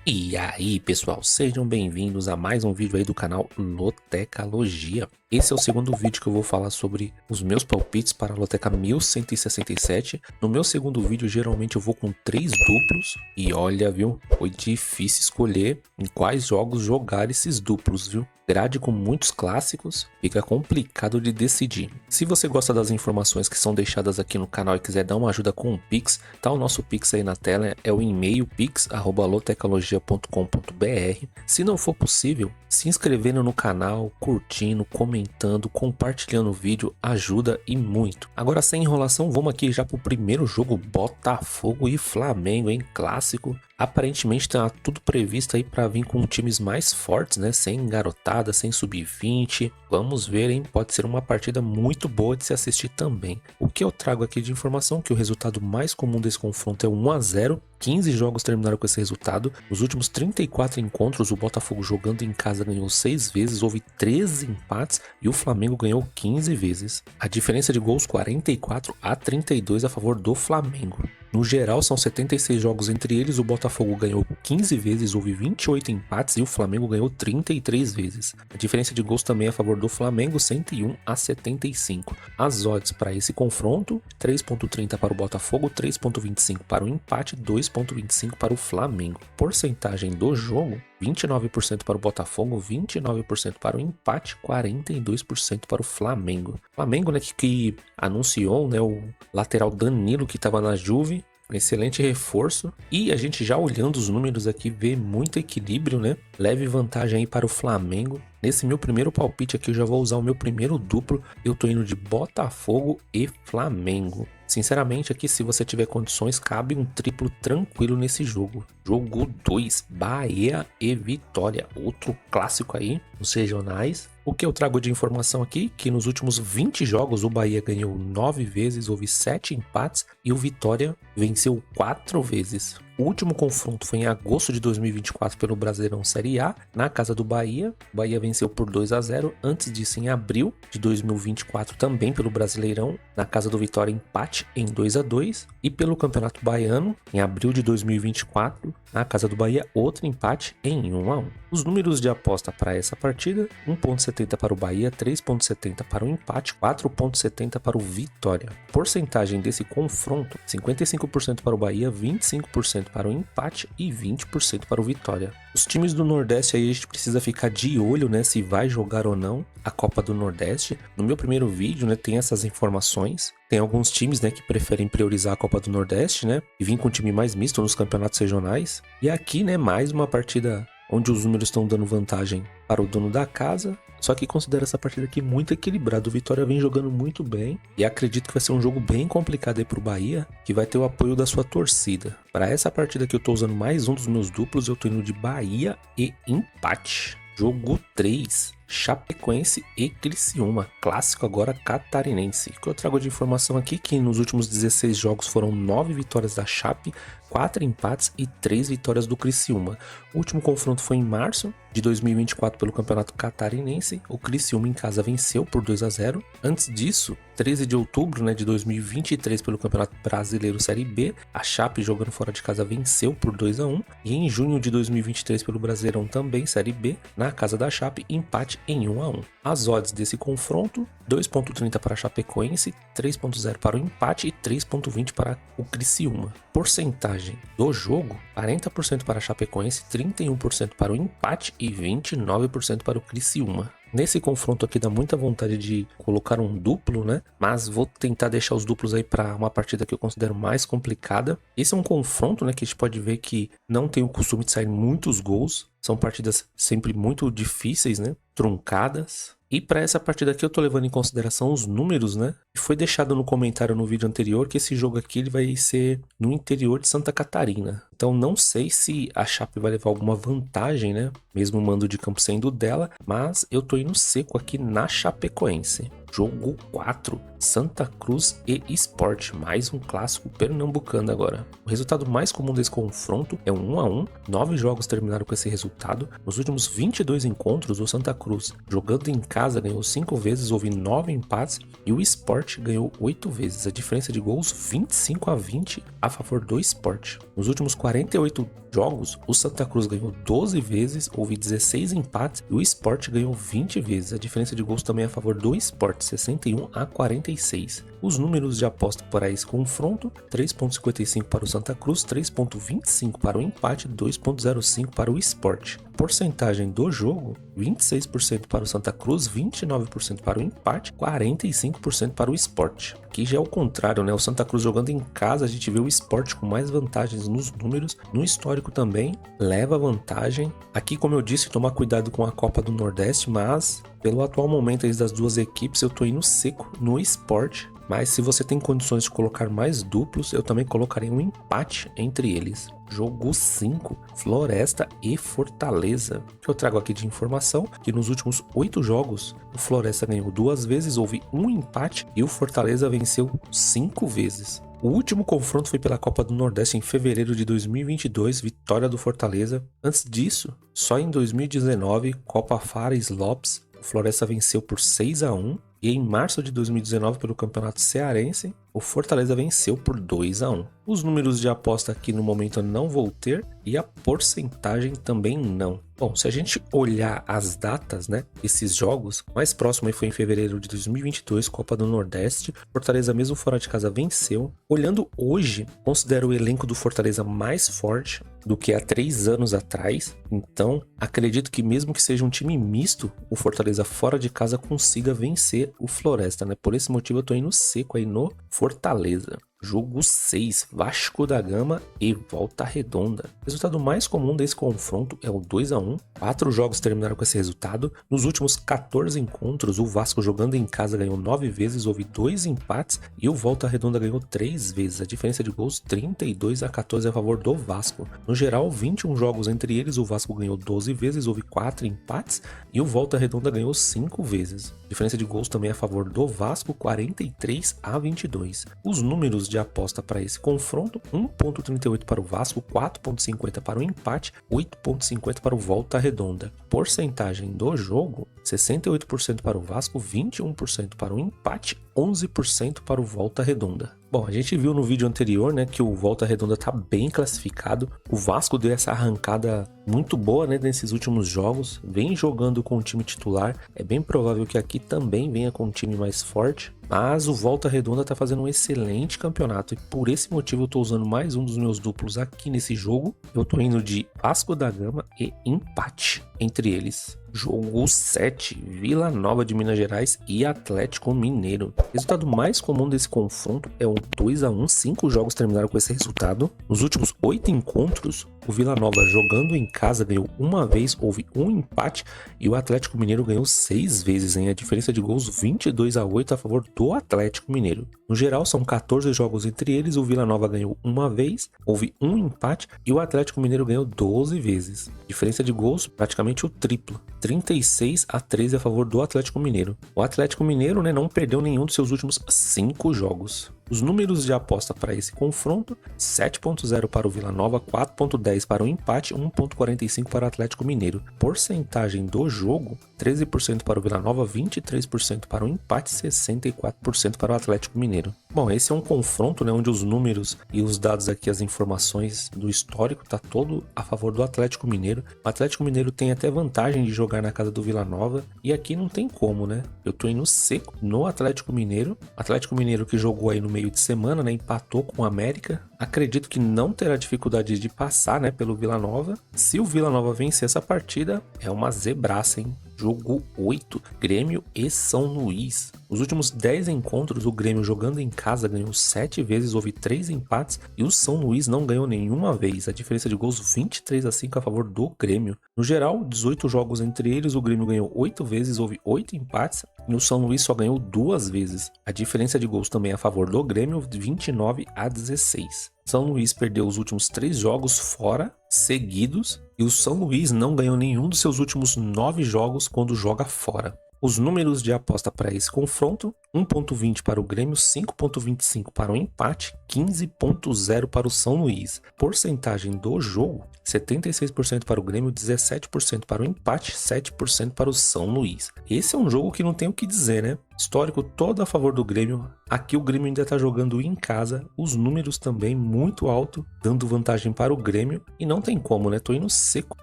E aí pessoal, sejam bem-vindos a mais um vídeo aí do canal Lotecalogia. Esse é o segundo vídeo que eu vou falar sobre os meus palpites para a Loteca 1167. No meu segundo vídeo, geralmente eu vou com 3 duplos. E olha, viu, foi difícil escolher em quais jogos jogar esses duplos, viu? Grade com muitos clássicos, fica complicado de decidir. Se você gosta das informações que são deixadas aqui no canal e quiser dar uma ajuda com o Pix, tá o nosso Pix aí na tela, é o e-mail pix@lotecalogia.com.br. Se não for possível, se inscrevendo no canal, curtindo, comentando, compartilhando o vídeo ajuda e muito. Agora sem enrolação, vamos aqui já pro primeiro jogo, Botafogo e Flamengo, hein? Clássico. Aparentemente tá tudo previsto aí para vir com times mais fortes, né? Sem garotada, sem sub-20. Vamos ver, hein? Pode ser uma partida muito boa de se assistir também. O que eu trago aqui de informação que o resultado mais comum desse confronto é 1-0. 15 jogos terminaram com esse resultado. Nos últimos 34 encontros, o Botafogo jogando em casa ganhou 6 vezes, houve 13 empates e o Flamengo ganhou 15 vezes. A diferença de gols 44-32 a favor do Flamengo. No geral, são 76 jogos entre eles, o Botafogo ganhou 15 vezes, houve 28 empates e o Flamengo ganhou 33 vezes. A diferença de gols também é a favor do Flamengo, 101-75. As odds para esse confronto, 3.30 para o Botafogo, 3.25 para o empate, 2.25 para o Flamengo. Porcentagem do jogo, 29% para o Botafogo, 29% para o empate, 42% para o Flamengo. Flamengo, né, que anunciou, né, o lateral Danilo que estava na Juve, um excelente reforço. E a gente já olhando os números aqui vê muito equilíbrio, né? Leve vantagem aí para o Flamengo. Nesse meu primeiro palpite aqui eu já vou usar o meu primeiro duplo. Eu tô indo de Botafogo e Flamengo. Sinceramente aqui, se você tiver condições, cabe um triplo tranquilo nesse jogo. Jogo 2, Bahia e Vitória. Outro clássico aí nos regionais. O que eu trago de informação aqui, que nos últimos 20 jogos o Bahia ganhou 9 vezes, houve 7 empates e o Vitória venceu 4 vezes. O último confronto foi em agosto de 2024 pelo Brasileirão Série A, na casa do Bahia. O Bahia venceu por 2-0. Antes disso, em abril de 2024, também pelo Brasileirão, na casa do Vitória, empate em 2-2. E pelo Campeonato Baiano, em abril de 2024, na casa do Bahia, outro empate em 1-1. Os números de aposta para essa partida, 1.70 para o Bahia, 3.70 para o empate, 4.70 para o Vitória. Porcentagem desse confronto, 55% para o Bahia, 25% para o empate e 20% para o Vitória. Os times do Nordeste aí a gente precisa ficar de olho, né, se vai jogar ou não a Copa do Nordeste. No meu primeiro vídeo, né, tem essas informações. Tem alguns times, né, que preferem priorizar a Copa do Nordeste, né, e vir com um time mais misto nos campeonatos regionais. E aqui, né, mais uma partida onde os números estão dando vantagem para o dono da casa. Só que considero essa partida aqui muito equilibrada. O Vitória vem jogando muito bem e acredito que vai ser um jogo bem complicado aí para o Bahia, que vai ter o apoio da sua torcida. Para essa partida aqui eu estou usando mais um dos meus duplos, eu estou indo de Bahia e empate. Jogo 3, Chapecoense e Criciúma, clássico agora catarinense. O que eu trago de informação aqui que nos últimos 16 jogos foram 9 vitórias da Chape, 4 empates e 3 vitórias do Criciúma. O último confronto foi em março de 2024 pelo Campeonato Catarinense. O Criciúma em casa venceu por 2-0. Antes disso, 13 de outubro, né, de 2023 pelo Campeonato Brasileiro Série B, a Chape jogando fora de casa venceu por 2-1. E em junho de 2023 pelo Brasileirão também Série B, na casa da Chape, empate em 1-1. As odds desse confronto, 2.30 para a Chapecoense, 3.0 para o empate e 3.20 para o Criciúma. Porcentagem do jogo, 40% para a Chapecoense, 31% para o empate e 29% para o Criciúma. Nesse confronto aqui dá muita vontade de colocar um duplo, né? Mas vou tentar deixar os duplos aí para uma partida que eu considero mais complicada. Esse é um confronto, né, que a gente pode ver que não tem o costume de sair muitos gols. São partidas sempre muito difíceis, né? Truncadas. E para essa partida aqui eu tô levando em consideração os números, né? E foi deixado no comentário no vídeo anterior que esse jogo aqui ele vai ser no interior de Santa Catarina. Então não sei se a Chape vai levar alguma vantagem, né? Mesmo o mando de campo sendo dela, mas eu tô indo seco aqui na Chapecoense. Jogo 4, Santa Cruz e Sport, mais um clássico pernambucano agora. O resultado mais comum desse confronto é um 1-1, 9 jogos terminaram com esse resultado. Nos últimos 22 encontros, o Santa Cruz, jogando em casa, ganhou 5 vezes, houve 9 empates, e o Sport ganhou 8 vezes, a diferença de gols 25-20 a favor do Sport. Nos últimos 48 jogos, o Santa Cruz ganhou 12 vezes, houve 16 empates e o Sport ganhou 20 vezes. A diferença de gols também é a favor do Sport, 61-46. Os números de aposta para esse confronto: 3.55 para o Santa Cruz, 3.25 para o empate, 2.05 para o Sport. Porcentagem do jogo: 26% para o Santa Cruz, 29% para o empate, 45% para o Sport. Aqui já é o contrário, né? O Santa Cruz jogando em casa, a gente vê o Sport com mais vantagens nos números, no histórico também, leva vantagem. Aqui, como eu disse, tomar cuidado com a Copa do Nordeste, mas pelo atual momento aí das duas equipes, eu tô indo seco no Sport. Mas se você tem condições de colocar mais duplos, eu também colocaria um empate entre eles. Jogo 5, Floresta e Fortaleza. O que eu trago aqui de informação, que nos últimos 8 jogos, o Floresta ganhou 2 vezes, houve um empate e o Fortaleza venceu 5 vezes. O último confronto foi pela Copa do Nordeste em fevereiro de 2022, vitória do Fortaleza. Antes disso, só em 2019, Copa Fares Lopes, o Floresta venceu por 6-1. E em março de 2019, pelo Campeonato Cearense, o Fortaleza venceu por 2-1. Os números de aposta aqui no momento eu não vou ter e a porcentagem também não. Bom, se a gente olhar as datas, né, desses jogos, o mais próximo aí foi em fevereiro de 2022, Copa do Nordeste. Fortaleza mesmo fora de casa venceu. Olhando hoje, considero o elenco do Fortaleza mais forte do que há 3 anos atrás. Então, acredito que mesmo que seja um time misto, o Fortaleza fora de casa consiga vencer o Floresta, né? Por esse motivo eu tô indo seco aí no Fortaleza. Jogo 6, Vasco da Gama e Volta Redonda. O resultado mais comum desse confronto é o 2-1. 4 jogos terminaram com esse resultado. Nos últimos 14 encontros, o Vasco jogando em casa ganhou 9 vezes, houve 2 empates e o Volta Redonda ganhou 3 vezes. A diferença de gols 32-14 a favor do Vasco. No geral, 21 jogos entre eles, o Vasco ganhou 12 vezes, houve 4 empates e o Volta Redonda ganhou 5 vezes. A diferença de gols também a favor do Vasco, 43-22. Os números de aposta para esse confronto: 1.38 para o Vasco, 4.50 para o empate, 8.50 para o Volta Redonda. Porcentagem do jogo: 68% para o Vasco, 21% para o empate, 11% para o Volta Redonda. Bom, a gente viu no vídeo anterior, né, que o Volta Redonda tá bem classificado. O Vasco deu essa arrancada muito boa, né, nesses últimos jogos. Vem jogando com o time titular. É bem provável que aqui também venha com um time mais forte. Mas o Volta Redonda tá fazendo um excelente campeonato. E por esse motivo eu tô usando mais um dos meus duplos aqui nesse jogo. Eu tô indo de Vasco da Gama e empate entre eles. Jogo 7, Vila Nova de Minas Gerais e Atlético Mineiro. O resultado mais comum desse confronto é um 2-1, 5 jogos terminaram com esse resultado. Nos últimos 8 encontros, o Vila Nova jogando em casa ganhou 1 vez, houve um empate e o Atlético Mineiro ganhou 6 vezes, hein? A diferença de gols 22-8 a favor do Atlético Mineiro. No geral, são 14 jogos entre eles, o Vila Nova ganhou 1 vez, houve um empate e o Atlético Mineiro ganhou 12 vezes. Diferença de gols praticamente o triplo, 36-13 a favor do Atlético Mineiro. O Atlético Mineiro, né, não perdeu nenhum dos seus últimos 5 jogos. Os números de aposta para esse confronto: 7.0 para o Vila Nova, 4.10 para o empate, 1.45 para o Atlético Mineiro. Porcentagem do jogo: 13% para o Vila Nova, 23% para o empate, 64% para o Atlético Mineiro. Bom, esse é um confronto, né, onde os números e os dados aqui, as informações do histórico, tá todo a favor do Atlético Mineiro. O Atlético Mineiro tem até vantagem de jogar na casa do Vila Nova e aqui não tem como, né? Eu tô indo seco no Atlético Mineiro. Atlético Mineiro que jogou aí no meio de semana, né, empatou com o América. Acredito que não terá dificuldade de passar, né, pelo Vila Nova. Se o Vila Nova vencer essa partida, é uma zebraça, hein? Jogo 8, Grêmio e São Luís. Os últimos 10 encontros, o Grêmio jogando em casa ganhou 7 vezes, houve 3 empates e o São Luís não ganhou nenhuma vez. A diferença de gols 23-5 a favor do Grêmio. No geral, 18 jogos entre eles, o Grêmio ganhou 8 vezes, houve 8 empates e o São Luís só ganhou 2 vezes. A diferença de gols também a favor do Grêmio, 29-16. São Luís perdeu os últimos 3 jogos fora, seguidos, e o São Luís não ganhou nenhum dos seus últimos 9 jogos quando joga fora. Os números de aposta para esse confronto: 1.20 para o Grêmio, 5.25 para o empate, 15.0 para o São Luís. Porcentagem do jogo: 76% para o Grêmio, 17% para o empate, 7% para o São Luís. Esse é um jogo que não tem o que dizer, né? Histórico todo a favor do Grêmio. Aqui o Grêmio ainda está jogando em casa, os números também muito alto, dando vantagem para o Grêmio. E não tem como, né? Tô indo seco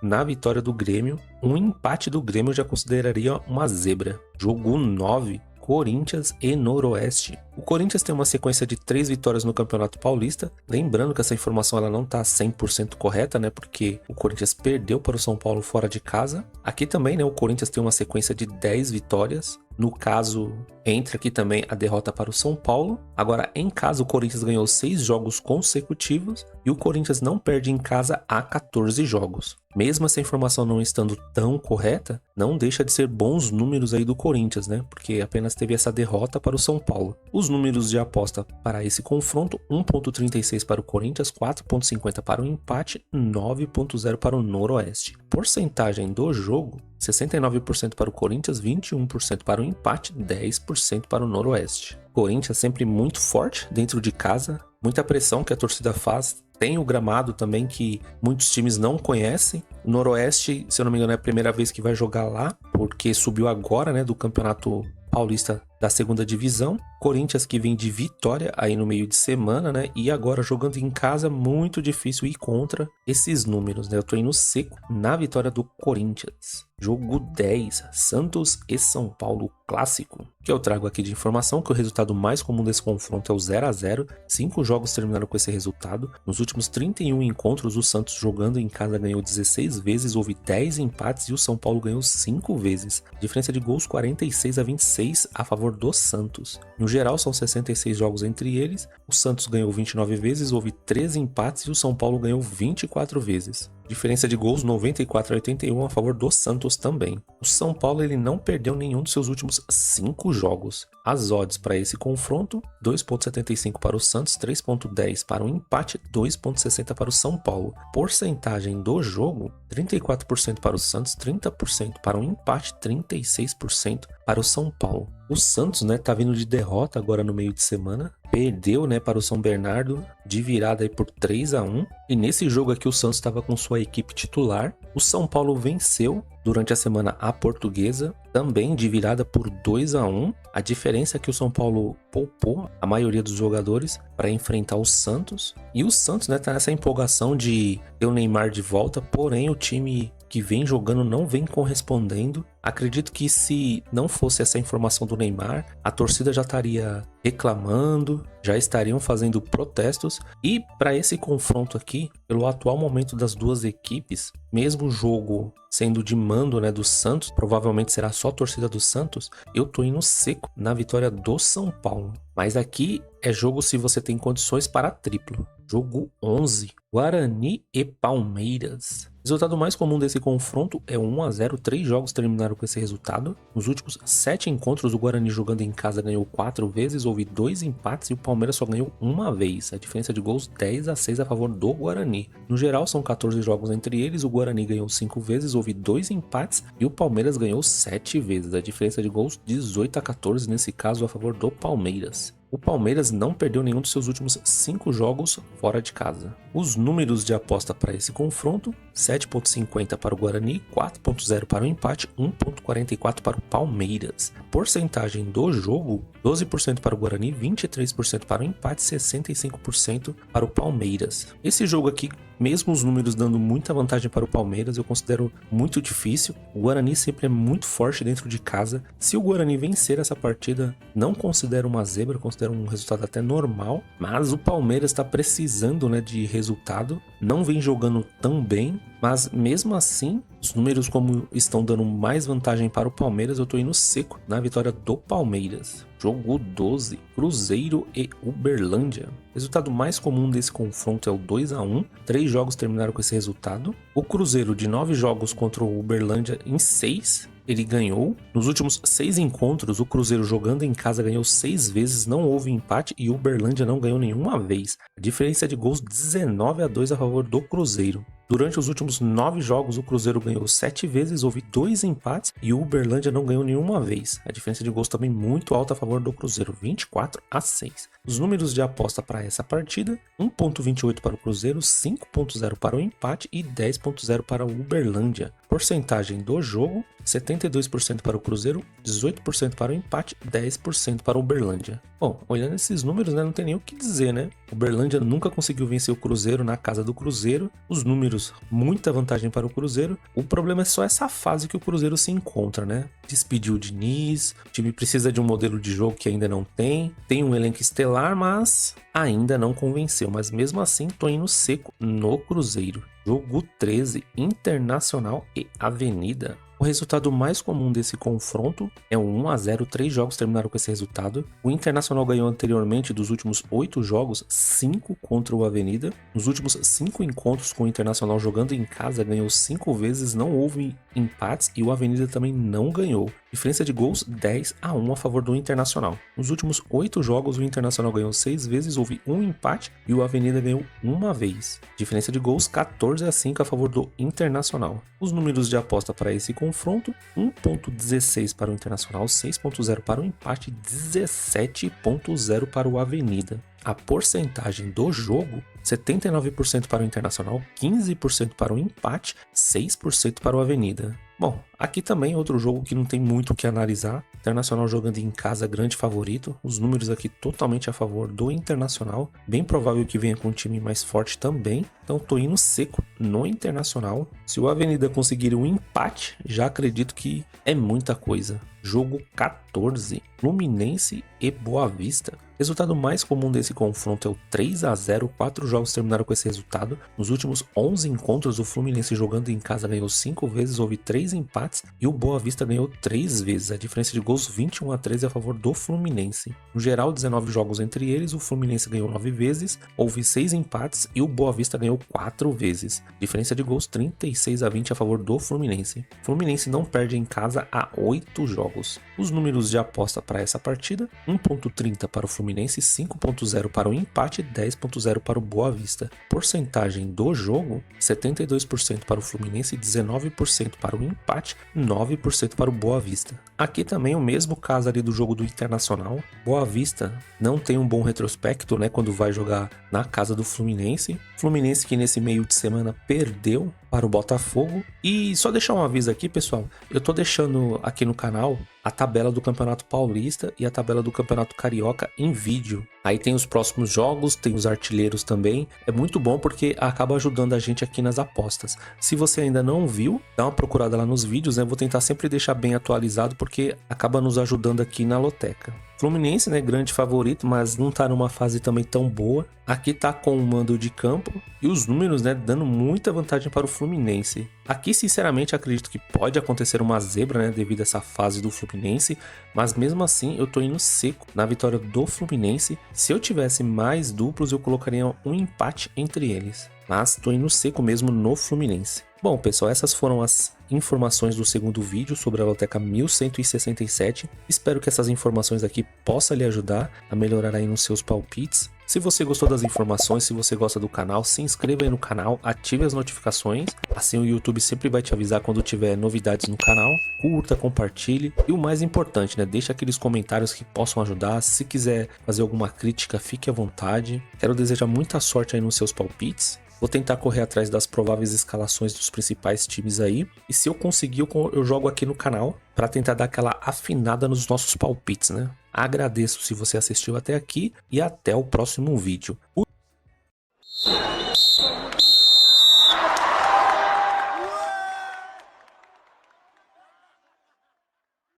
na vitória do Grêmio. Um empate do Grêmio eu já consideraria uma zebra. Jogo 9. Corinthians e Noroeste. O Corinthians tem uma sequência de 3 vitórias no Campeonato Paulista. Lembrando que essa informação ela não está 100% correta, né? Porque o Corinthians perdeu para o São Paulo fora de casa. Aqui também, né? O Corinthians tem uma sequência de 10 vitórias. No caso, entra aqui também a derrota para o São Paulo. Agora, em casa, o Corinthians ganhou 6 jogos consecutivos e o Corinthians não perde em casa há 14 jogos. Mesmo essa informação não estando tão correta, não deixa de ser bons números aí do Corinthians, né? Porque apenas teve essa derrota para o São Paulo. Os números de aposta para esse confronto: 1.36 para o Corinthians, 4.50 para o empate, 9.0 para o Noroeste. Porcentagem do jogo: 69% para o Corinthians, 21% para o empate, 10% para o Noroeste. Corinthians sempre muito forte dentro de casa, muita pressão que a torcida faz. Tem o gramado também que muitos times não conhecem. O Noroeste, se eu não me engano, é a primeira vez que vai jogar lá, porque subiu agora, né, do Campeonato Paulista da segunda divisão. Corinthians que vem de vitória aí no meio de semana, né? E agora jogando em casa, muito difícil ir contra esses números, né? Eu tô indo seco na vitória do Corinthians. Jogo 10, Santos e São Paulo clássico. Que eu trago aqui de informação que o resultado mais comum desse confronto é o 0-0. 5 jogos terminaram com esse resultado. Nos últimos 31 encontros, o Santos jogando em casa ganhou 16 vezes, houve 10 empates e o São Paulo ganhou 5 vezes. Diferença de gols 46-26 a favor do Santos. No geral, são 66 jogos entre eles. O Santos ganhou 29 vezes, houve 13 empates e o São Paulo ganhou 24 vezes. Diferença de gols 94-81 a favor do Santos também. O São Paulo ele não perdeu nenhum dos seus últimos 5 jogos. As odds para esse confronto: 2.75 para o Santos, 3.10 para o empate, 2.60 para o São Paulo. Porcentagem do jogo: 34% para o Santos, 30% para o empate, 36% para o São Paulo. O Santos, né, tá vindo de derrota agora no meio de semana. Perdeu, né, para o São Bernardo de virada aí por 3-1. E nesse jogo aqui o Santos estava com sua equipe titular. O São Paulo venceu durante a semana a Portuguesa, também de virada por 2-1. A diferença é que o São Paulo poupou a maioria dos jogadores para enfrentar o Santos. E o Santos, né, tá nessa empolgação de ter o Neymar de volta, porém o time que vem jogando não vem correspondendo. Acredito que se não fosse essa informação do Neymar, a torcida já estaria reclamando, já estariam fazendo protestos. E para esse confronto aqui, pelo atual momento das duas equipes, mesmo o jogo sendo de mando, né, do Santos, provavelmente será só a torcida do Santos, eu tô indo seco na vitória do São Paulo. Mas aqui é jogo se você tem condições para triplo. Jogo 11, Guarani e Palmeiras. O resultado mais comum desse confronto é 1-0, 3 jogos terminaram com esse resultado. Nos últimos 7 encontros, o Guarani jogando em casa ganhou 4 vezes, houve 2 empates e o Palmeiras só ganhou uma vez. A diferença de gols 10-6 a favor do Guarani. No geral, são 14 jogos entre eles, o Guarani ganhou 5 vezes, houve 2 empates e o Palmeiras ganhou 7 vezes. A diferença de gols 18-14 nesse caso a favor do Palmeiras. O Palmeiras não perdeu nenhum dos seus últimos 5 jogos fora de casa. Os números de aposta para esse confronto: 7.50 para o Guarani, 4.0 para o empate, 1.44 para o Palmeiras. Porcentagem do jogo: 12% para o Guarani, 23% para o empate, 65% para o Palmeiras. Esse jogo aqui, mesmo os números dando muita vantagem para o Palmeiras, eu considero muito difícil. O Guarani sempre é muito forte dentro de casa. Se o Guarani vencer essa partida, não considero uma zebra, considero um resultado até normal. Mas o Palmeiras está precisando, né, de resultado. Não vem jogando tão bem, mas mesmo assim Os números como estão dando mais vantagem para o Palmeiras, eu tô indo seco na vitória do Palmeiras. Jogo 12, Cruzeiro e Uberlândia. Resultado mais comum desse confronto é o 2-1. 3 jogos terminaram com esse resultado. O Cruzeiro, de 9 jogos contra o Uberlândia, em 6 ele ganhou. Nos últimos 6 encontros, o Cruzeiro jogando em casa ganhou 6 vezes, não houve empate e o Uberlândia não ganhou nenhuma vez. A diferença de gols 19-2 a favor do Cruzeiro. Durante os últimos 9 jogos, o Cruzeiro ganhou 7 vezes, houve 2 empates e o Uberlândia não ganhou nenhuma vez. A diferença de gols também muito alta a favor do Cruzeiro, 24-6. Os números de aposta para essa partida: 1.28 para o Cruzeiro, 5.0 para o empate e 10.0 para o Uberlândia. Porcentagem do jogo: 72% para o Cruzeiro, 18% para o empate, 10% para o Uberlândia. Bom, olhando esses números, né, não tem nem o que dizer, né? O Uberlândia nunca conseguiu vencer o Cruzeiro na casa do Cruzeiro. Os números, muita vantagem para o Cruzeiro. O problema é só essa fase que o Cruzeiro se encontra, né? Despediu o Diniz, o time precisa de um modelo de jogo que ainda não tem. Tem um elenco estelar, mas ainda não convenceu. Mas mesmo assim, tô indo seco no Cruzeiro. Jogo 13, Internacional e Avenida. O resultado mais comum desse confronto é um 1-0, 3 jogos terminaram com esse resultado. O Internacional ganhou anteriormente dos últimos 8 jogos, 5 contra o Avenida. Nos últimos 5 encontros com o Internacional jogando em casa, ganhou 5 vezes, não houve empates e o Avenida também não ganhou. Diferença de gols 10-1 a favor do Internacional. Nos últimos 8 jogos, o Internacional ganhou 6 vezes, houve um empate e o Avenida ganhou uma vez. Diferença de gols 14-5 a favor do Internacional. Os números de aposta para esse confronto: 1.16 para o Internacional, 6.0 para o empate, 17.0 para o Avenida. A porcentagem do jogo: 79% para o Internacional, 15% para o empate, 6% para o Avenida. Bom, aqui também outro jogo que não tem muito o que analisar. Internacional jogando em casa, grande favorito. Os números aqui totalmente a favor do Internacional. Bem provável que venha com um time mais forte também. Então tô indo seco no Internacional. Se o Avenida conseguir um empate, já acredito que é muita coisa. Jogo 14, Fluminense e Boa Vista. Resultado mais comum desse confronto é o 3-0, 4 jogos terminaram com esse resultado. Nos últimos 11 encontros, o Fluminense jogando em casa ganhou 5 vezes, houve 3 empates e o Boa Vista ganhou 3 vezes. A diferença de gols 21-13 a favor do Fluminense. No geral, 19 jogos entre eles, o Fluminense ganhou 9 vezes, houve 6 empates e o Boa Vista ganhou 4 vezes. Diferença de gols 36-20 a favor do Fluminense. Fluminense não perde em casa há 8 jogos. Os números de aposta para essa partida: 1.30 para o Fluminense, 5.0 para o empate e 10.0 para o Boa Vista. Porcentagem do jogo: 72% para o Fluminense, 19% para o empate, 9% para o Boa Vista. Aqui também o mesmo caso ali do jogo do Internacional. Boa Vista não tem um bom retrospecto, né, quando vai jogar na casa do Fluminense. Fluminense que nesse meio de semana perdeu para o Botafogo. E só deixar um aviso aqui, pessoal, eu tô deixando aqui no canal a tabela do Campeonato Paulista e a tabela do Campeonato Carioca em vídeo. Aí tem os próximos jogos, tem os artilheiros também. É muito bom porque acaba ajudando a gente aqui nas apostas. Se você ainda não viu, dá uma procurada lá nos vídeos, né? Vou tentar sempre deixar bem atualizado porque acaba nos ajudando aqui na loteca. Fluminense, né, grande favorito, mas não tá numa fase também tão boa. Aqui tá com o mando de campo e os números, né, dando muita vantagem para o Fluminense. Aqui, sinceramente, acredito que pode acontecer uma zebra, né, devido a essa fase do Fluminense, mas mesmo assim eu tô indo seco na vitória do Fluminense. Se eu tivesse mais duplos, eu colocaria um empate entre eles, mas tô indo seco mesmo no Fluminense. Bom, pessoal, essas foram as informações do segundo vídeo sobre a Loteca 1167. Espero que essas informações aqui possam lhe ajudar a melhorar aí nos seus palpites. Se você gostou das informações, se você gosta do canal, se inscreva aí no canal, ative as notificações, assim o YouTube sempre vai te avisar quando tiver novidades no canal. Curta, compartilhe e o mais importante, né, deixa aqueles comentários que possam ajudar. Se quiser fazer alguma crítica, fique à vontade. Quero desejar muita sorte aí nos seus palpites. Vou tentar correr atrás das prováveis escalações dos principais times aí. E se eu conseguir, eu jogo aqui no canal para tentar dar aquela afinada nos nossos palpites, né? Agradeço se você assistiu até aqui e até o próximo vídeo.